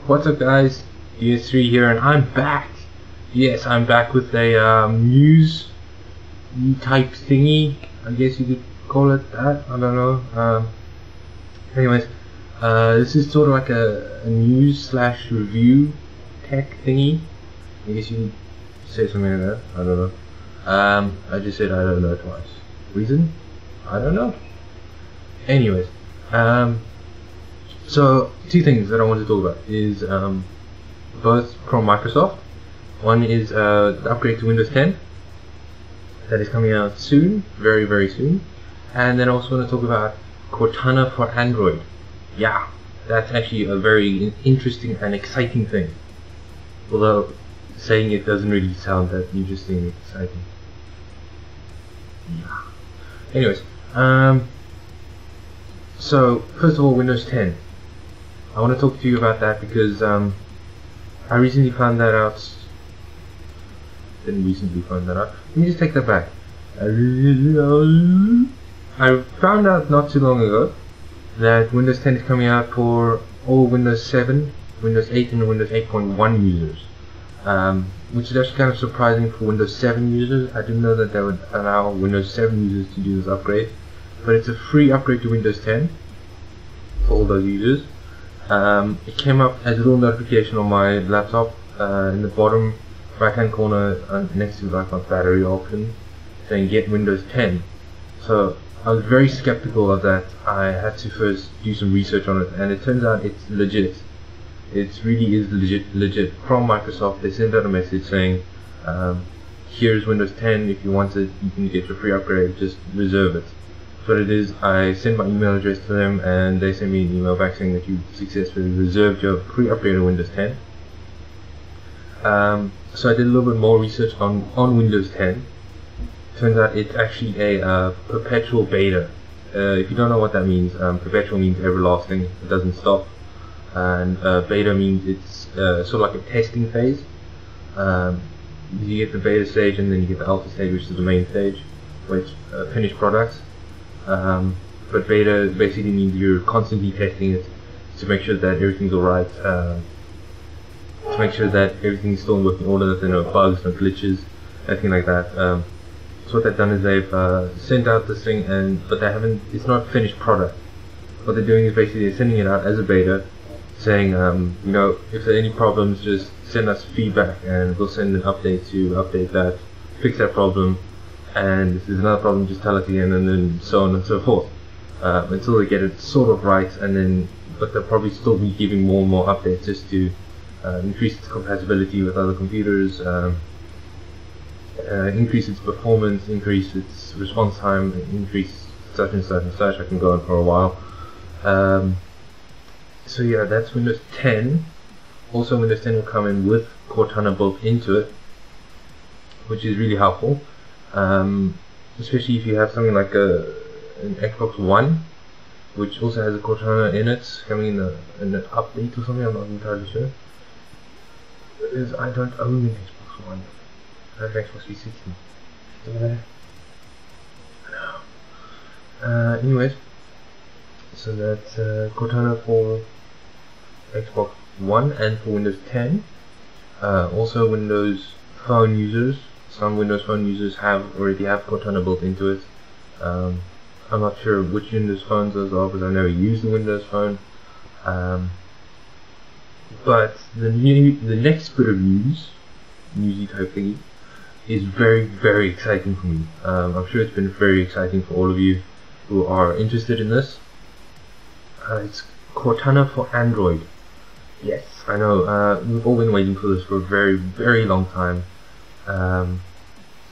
What's up guys, DS3 here and I'm back. Yes, I'm back with a news type thingy, I guess you could call it that, I don't know. Anyways, this is sort of like a news slash review tech thingy. I guess you could say something like that, I don't know. I just said I don't know twice. Reason? I don't know. Anyways, so two things that I want to talk about is both from Microsoft. One is the upgrade to Windows 10 that is coming out soon, very very soon, and then I also want to talk about Cortana for Android. Yeah, that's actually a very interesting and exciting thing, although saying it doesn't really sound that interesting and exciting. Yeah. Anyways, so first of all, Windows 10. I want to talk to you about that because I recently found that out. Didn't recently find that out. Let me just take that back. I found out not too long ago that Windows 10 is coming out for all Windows 7, Windows 8 and Windows 8.1 users. Which is actually kind of surprising for Windows 7 users. I didn't know that they would allow Windows 7 users to do this upgrade. But it's a free upgrade to Windows 10 for all those users. It came up as a little notification on my laptop in the bottom right hand corner next to like my battery option saying get Windows 10. So I was very skeptical of that. I had to first do some research on it, and it turns out it's legit. It really is legit from Microsoft. They sent out a message saying here's Windows 10, if you want it you can get your free upgrade, just reserve it. So what it is, I sent my email address to them and they sent me an email back saying that you successfully reserved your free upgrade on Windows 10. So I did a little bit more research on Windows 10. Turns out it's actually a perpetual beta. If you don't know what that means, perpetual means everlasting, it doesn't stop. And beta means it's sort of like a testing phase. You get the beta stage and then you get the alpha stage, which is the main stage, which finished products. But beta basically means you're constantly testing it to make sure that everything's alright, to make sure that everything's still in working order, that there are no bugs, no glitches, anything like that. So what they've done is they've sent out this thing, but they haven't. It's not a finished product. What they're doing is basically they're sending it out as a beta, saying, you know, if there are any problems, just send us feedback, and we'll send an update to update that, fix that problem. And if there's another problem, just tell us again, and then so on and so forth, until they get it sort of right. And then, but they'll probably still be giving more and more updates just to increase its compatibility with other computers, increase its performance, increase its response time, increase such and such and such. I can go on for a while. So yeah, that's Windows 10. Also, Windows 10 will come in with Cortana built into it, which is really helpful. Especially if you have something like an Xbox One, which also has a Cortana in it, coming in an update or something. I'm not entirely sure. Because I don't own an Xbox One. I have Xbox 360. Over there. No. Anyways, so that's Cortana for Xbox One and for Windows 10. Also, Windows Phone users. Some Windows Phone users already have Cortana built into it. I'm not sure which Windows phones those are because I never used the Windows Phone. But the next bit of newsy type thingy, is very very exciting for me. I'm sure it's been very exciting for all of you who are interested in this. It's Cortana for Android. Yes, I know. We've all been waiting for this for a very very long time.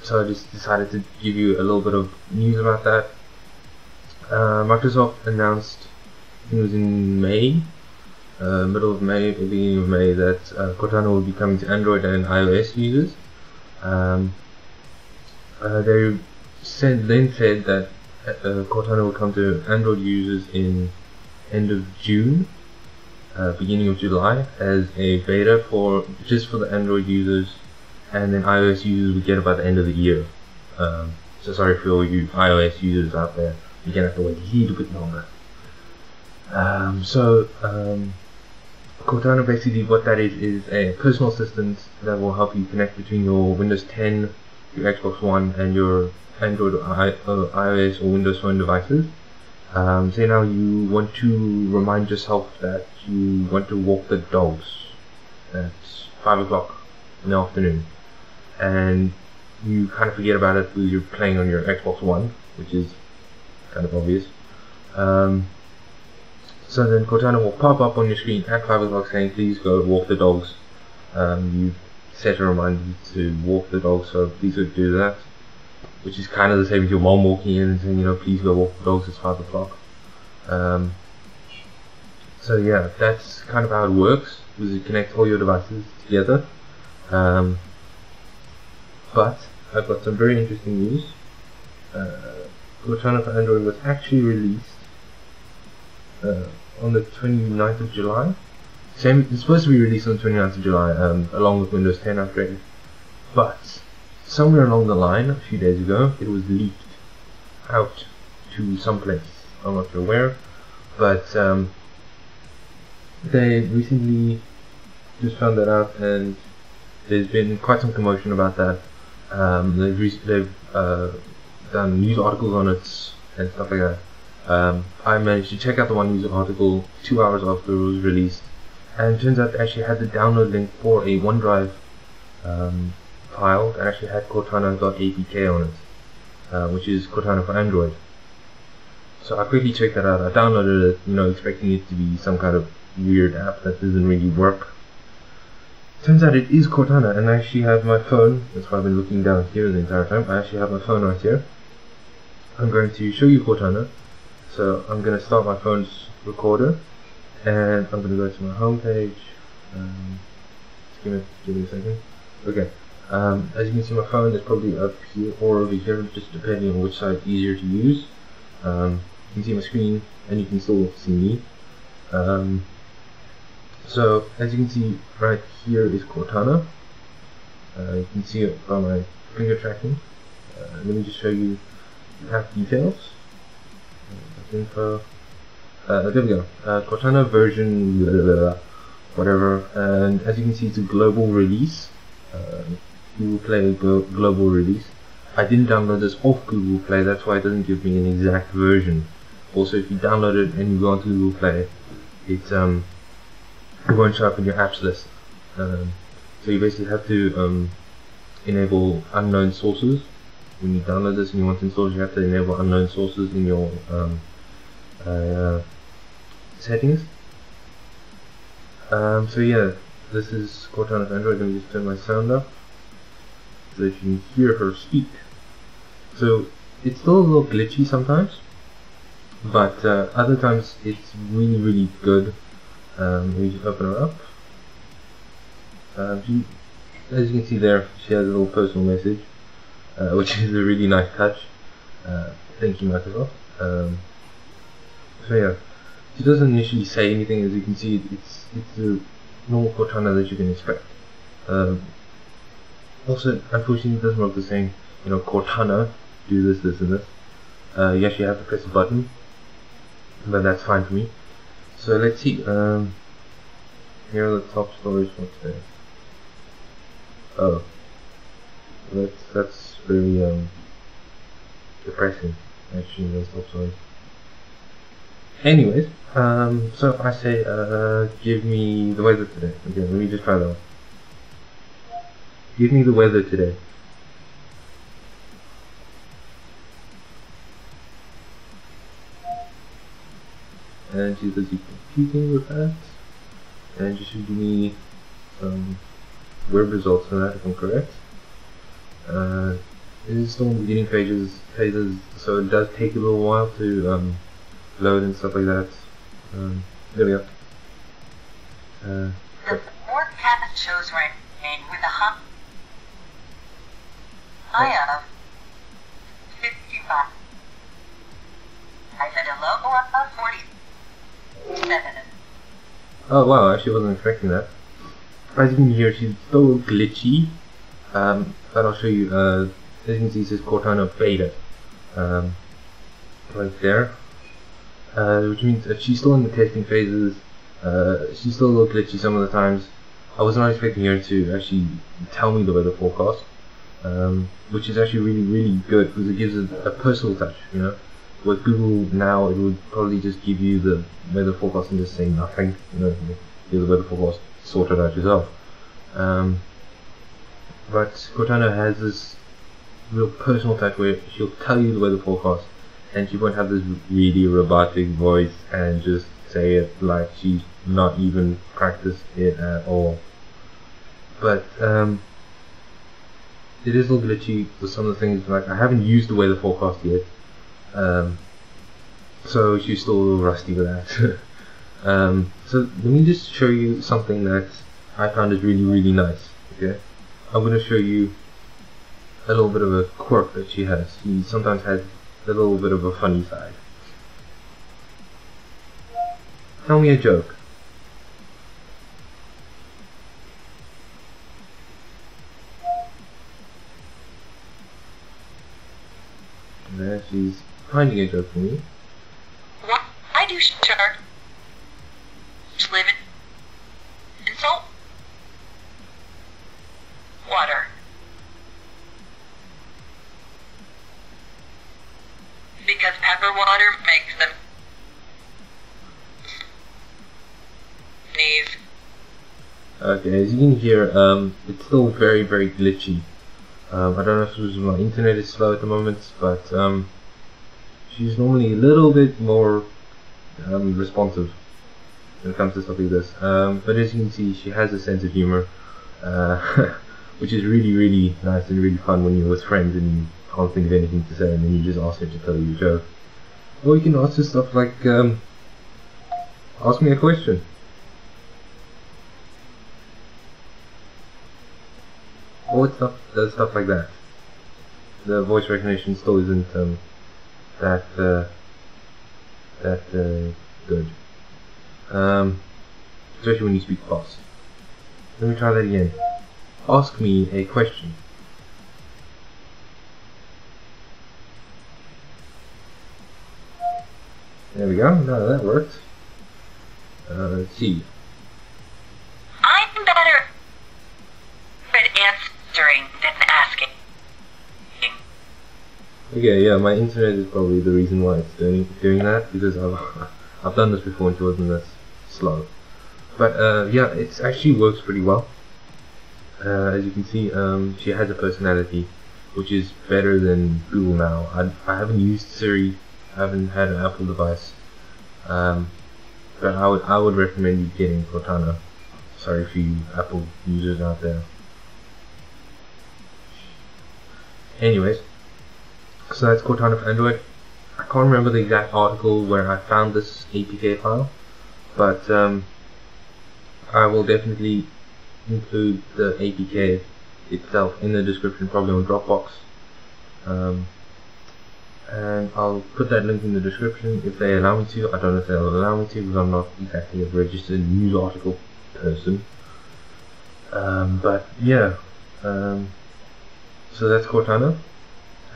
So I just decided to give you a little bit of news about that. Microsoft announced, I think it was in May, middle of May, beginning of May, that Cortana will be coming to Android and iOS users. They then said that Cortana will come to Android users in end of June, beginning of July, as a beta just for the Android users. And then iOS users will get it by the end of the year. So sorry for all you iOS users out there, you're gonna have to wait a little bit longer. Cortana, basically what that is a personal assistant that will help you connect between your Windows 10, your Xbox One, and your Android or iOS or Windows Phone devices. Say now you want to remind yourself that you want to walk the dogs at 5 o'clock in the afternoon, and you kind of forget about it because you're playing on your Xbox One, which is kind of obvious. So then Cortana will pop up on your screen at 5 o'clock saying, please go walk the dogs. You've set a reminder to walk the dogs, so please go do that. Which is kind of the same as your mom walking in and saying, you know, please go walk the dogs, it's 5 o'clock. So yeah, that's kind of how it works, is you connect all your devices together. But I've got some very interesting news. Cortana for Android was actually released on the 29th of July. It's supposed to be released on the 29th of July, along with Windows 10 upgrade. But somewhere along the line, a few days ago, it was leaked out to some place. I'm not sure where, but they recently just found that out, and there's been quite some commotion about that. They've done news articles on it and stuff like that. I managed to check out the one news article 2 hours after it was released, and it turns out they actually had the download link for a OneDrive file that actually had Cortana.apk on it, which is Cortana for Android. So I quickly checked that out. I downloaded it, you know, expecting it to be some kind of weird app that doesn't really work. Turns out it is Cortana, and I actually have my phone. That's why I've been looking down here the entire time. I actually have my phone right here. I'm going to show you Cortana. So I'm going to start my phone's recorder, and I'm going to go to my home page. Just give me a second. Okay. As you can see, my phone is probably up here or over here, just depending on which side is easier to use. You can see my screen, and you can still see me. So as you can see, right here is Cortana. You can see it by my finger tracking. Let me just show you the app details. Info. There we go. Cortana version whatever. And as you can see, it's a global release. Google Play global release. I didn't download this off Google Play, that's why it doesn't give me an exact version. Also, if you download it and you go onto Google Play, it won't show up in your apps list. So you basically have to enable unknown sources. When you download this and you want to install it, you have to enable unknown sources in your settings. So yeah, this is Cortana for Android. Let me just turn my sound up so that you can hear her speak. So it's still a little glitchy sometimes, but other times it's really, really good. Let me just open her up. As you can see there, she has a little personal message, which is a really nice touch. Thank you, Microsoft. So yeah, she doesn't initially say anything. As you can see, it's the normal Cortana that you can expect. Also, unfortunately, it doesn't work the same. You know, Cortana, do this, this, and this. You actually have to press a button, but that's fine for me. So let's see. Here are the top stories for today. Oh, that's very depressing. Actually, those top stories. Anyways, so if I say, give me the weather today. Okay, let me just try that one. Give me the weather today. And she's busy computing with that. And she should give me some web results on that if I'm correct. It is still in the beginning phases, so it does take a little while to load and stuff like that. There we go. The forecast shows rain with a high of 55. I said a low of 47. Oh wow, I actually wasn't expecting that. As you can hear, she's still glitchy, but I'll show you. As you can see, it says Cortana beta right there, which means that she's still in the testing phases. She's still a little glitchy some of the times. I was not expecting her to actually tell me the weather forecast, which is actually really good because it gives it a personal touch, you know. With Google now, it would probably just give you the weather forecast and just say nothing, you know, give the weather forecast sorted out yourself. But Cortana has this real personal touch where she'll tell you the weather forecast and she won't have this really robotic voice and just say it like she's not even practiced it at all. But it is a little glitchy with some of the things. Like, I haven't used the weather forecast yet, so she's still a little rusty with that. So let me just show you something that I found is really nice. Okay, I'm going to show you a little bit of a quirk that she has. She sometimes has a little bit of a funny side. Tell me a joke. There, she's finding a joke for me. Why do sharks live in salt water? Because pepper water makes them sneeze. Okay, as you can hear, it's still very glitchy. I don't know if it's my internet is slow at the moment, but she's normally a little bit more responsive when it comes to stuff like this. But as you can see, she has a sense of humor, which is really nice and really fun when you're with friends and you can't think of anything to say and then you just ask her to tell you a joke. Or you can ask her stuff like, ask me a question. Or it does stuff like that. The voice recognition still isn't that good. Especially when you speak fast. Let me try that again. Ask me a question. There we go. No, that worked. Let's see. I'm better at answering than asking. Okay, yeah, my internet is probably the reason why it's doing that, because I've done this before and it wasn't this slow. But yeah, it actually works pretty well. As you can see, she has a personality, which is better than Google now. I haven't used Siri, I haven't had an Apple device, but I would recommend you getting Cortana. Sorry for you Apple users out there. Anyways, so that's Cortana for Android. I can't remember the exact article where I found this APK file, but I will definitely include the APK itself in the description, probably on Dropbox, and I'll put that link in the description if they allow me to. I don't know if they'll allow me to because I'm not exactly a registered news article person, but yeah, so that's Cortana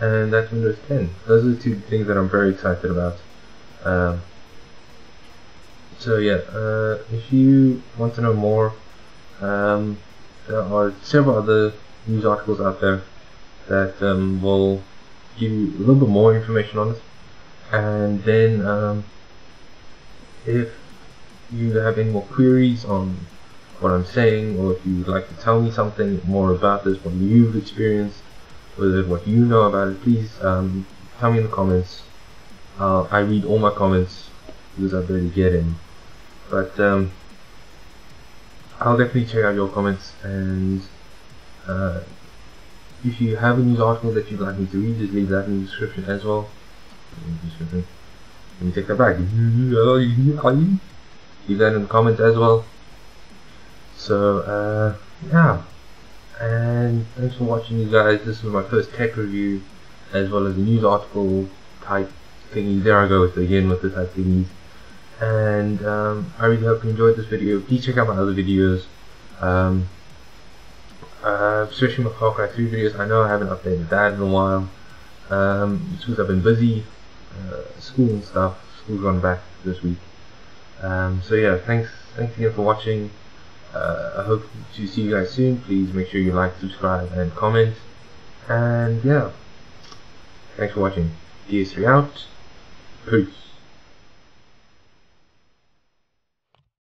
and that's Windows 10. Those are the two things that I'm very excited about. So yeah, if you want to know more, there are several other news articles out there that will give you a little bit more information on it. And then if you have any more queries on what I'm saying, or if you would like to tell me something more about this, what you've experienced with it, what you know about it, please tell me in the comments. I read all my comments because I barely get in. But I'll definitely check out your comments, and if you have a news article that you'd like me to read, just leave that in the description as well. Let me take that back. Leave that in the comments as well. So yeah, and thanks for watching, you guys. This was my first tech review as well as a news article type thingy. There I go again with the type thingies. And I really hope you enjoyed this video. Please check out my other videos, especially my Far Cry 3 videos. I know I haven't updated that in a while, because I've been busy, school and stuff. School's gone back this week, So yeah, thanks again for watching. I hope to see you guys soon. Please make sure you like, subscribe, and comment. And yeah, thanks for watching. DS3 out. Peace.